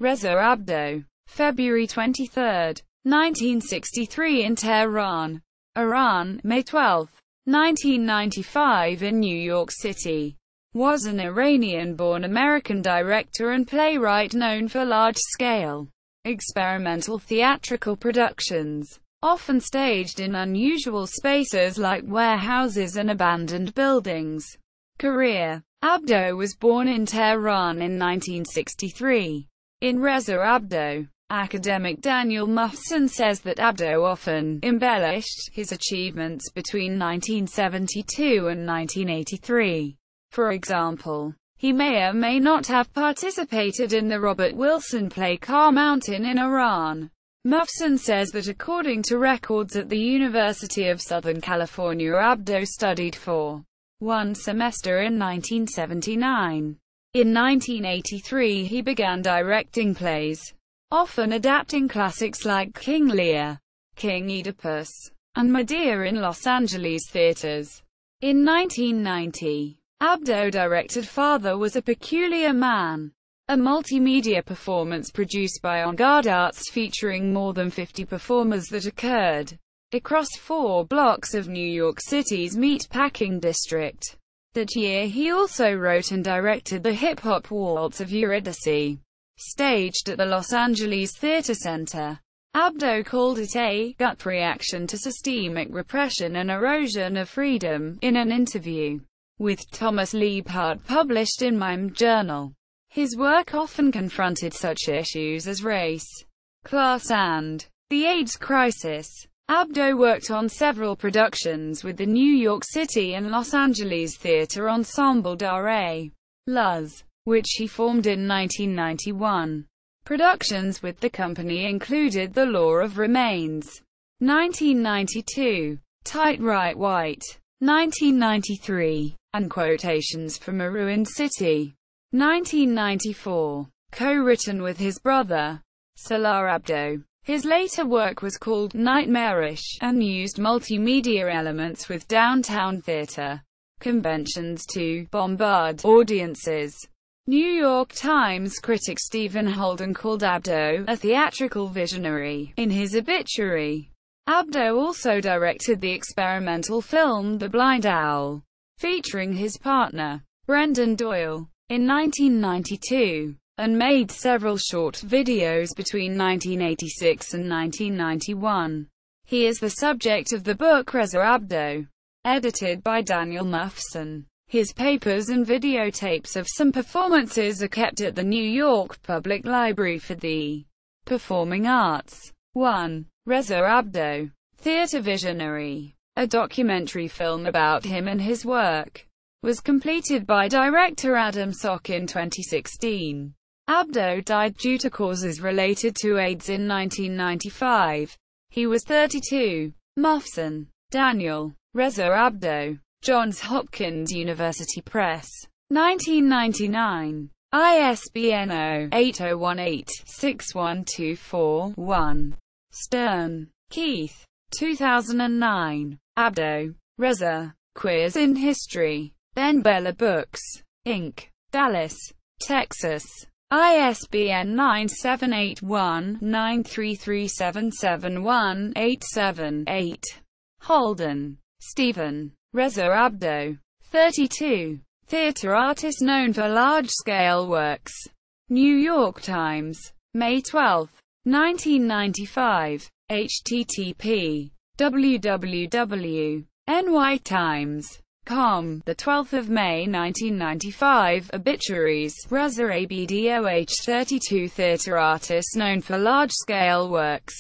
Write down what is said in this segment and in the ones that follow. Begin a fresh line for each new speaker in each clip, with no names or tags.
Reza Abdoh. February 23, 1963 in Tehran, Iran. May 12, 1995 in New York City. Was an Iranian-born American director and playwright known for large-scale, experimental theatrical productions, often staged in unusual spaces like warehouses and abandoned buildings. Career. Abdoh was born in Tehran in 1963. In Reza Abdoh, academic Daniel Mufson says that Abdoh often embellished his achievements between 1972 and 1983. For example, he may or may not have participated in the Robert Wilson play Car Mountain in Iran. Mufson says that according to records at the University of Southern California, Abdoh studied for one semester in 1979. In 1983 he began directing plays, often adapting classics like King Lear, King Oedipus, and Medea in Los Angeles theaters. In 1990, Abdoh directed Father Was a Peculiar Man, a multimedia performance produced by On Guard Arts featuring more than 50 performers that occurred across 4 blocks of New York City's Meatpacking District. That year he also wrote and directed the hip-hop waltz of Eurydice, staged at the Los Angeles Theater Center. Abdoh called it a gut reaction to systemic repression and erosion of freedom, in an interview with Thomas Liebhardt published in Mime Journal. His work often confronted such issues as race, class and the AIDS crisis. Abdoh worked on several productions with the New York City and Los Angeles Theater Ensemble Dar Luz, which he formed in 1991. Productions with the company included The Law of Remains, 1992, Tight Right White, 1993, and Quotations from a Ruined City, 1994, co-written with his brother, Salah Abdoh. His later work was called Nightmarish, and used multimedia elements with downtown theater conventions to bombard audiences. New York Times critic Stephen Holden called Abdoh a theatrical visionary in his obituary. Abdoh also directed the experimental film The Blind Owl, featuring his partner, Brendan Doyle, in 1992, and made several short videos between 1986 and 1991. He is the subject of the book Reza Abdoh, edited by Daniel Mufson. His papers and videotapes of some performances are kept at the New York Public Library for the Performing Arts. 1. Reza Abdoh, Theater Visionary. A documentary film about him and his work was completed by director Adam Sok in 2016. Abdoh died due to causes related to AIDS in 1995. He was 32. Mufson, Daniel. Reza Abdoh. Johns Hopkins University Press. 1999. ISBN 0-8018-61241. Stern, Keith. 2009. Abdoh, Reza. Quiz in History. Ben Bella Books, Inc., Dallas, Texas. ISBN 978-1-93377-187-8. Holden, Stephen. Reza Abdoh, 32. Theater artist known for large-scale works. New York Times. May 12, 1995. http www.nytimes.com. The 12th of May 1995. Obituaries. Reza Abdoh, 32. Theater artist known for large-scale works.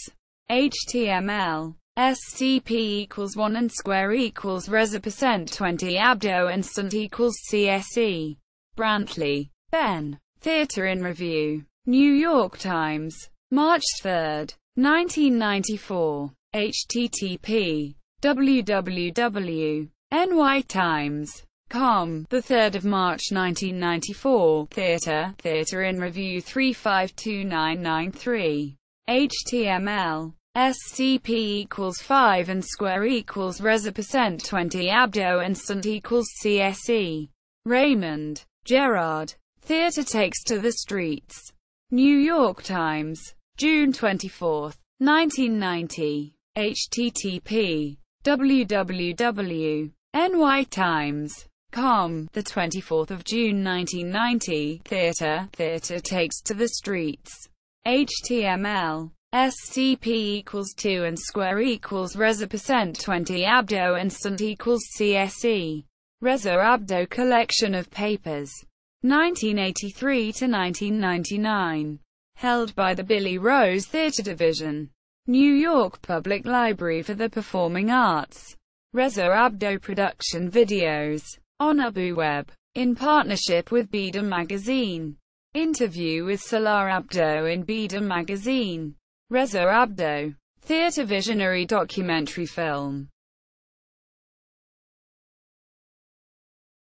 HTML. SCP=1 and square equals Reza %20 Abdoh instant equals CSE. Brantley, Ben. Theater in Review. New York Times. March 3, 1994. http www.nytimes.com. The 3rd of March 1994. Theater in Review 352993. HTML. SCP=5 and square equals Reza %20 Abdoh instant equals CSE. Raymond, Gerard. Theater Takes to the Streets. New York Times, June 24, 1990. http www.nytimes.com, the 24th of June 1990. Theater takes to the streets. HTML. SCP equals 2 and square equals Reza %20 Abdoh instant equals CSE. Reza Abdoh collection of papers. 1983 to 1999. Held by the Billy Rose Theatre Division. New York Public Library for the Performing Arts. Reza Abdoh production videos. On AbuWeb. In partnership with Bida Magazine. Interview with Salah Abdoh in Bida Magazine. Reza Abdoh. Theatre visionary documentary film.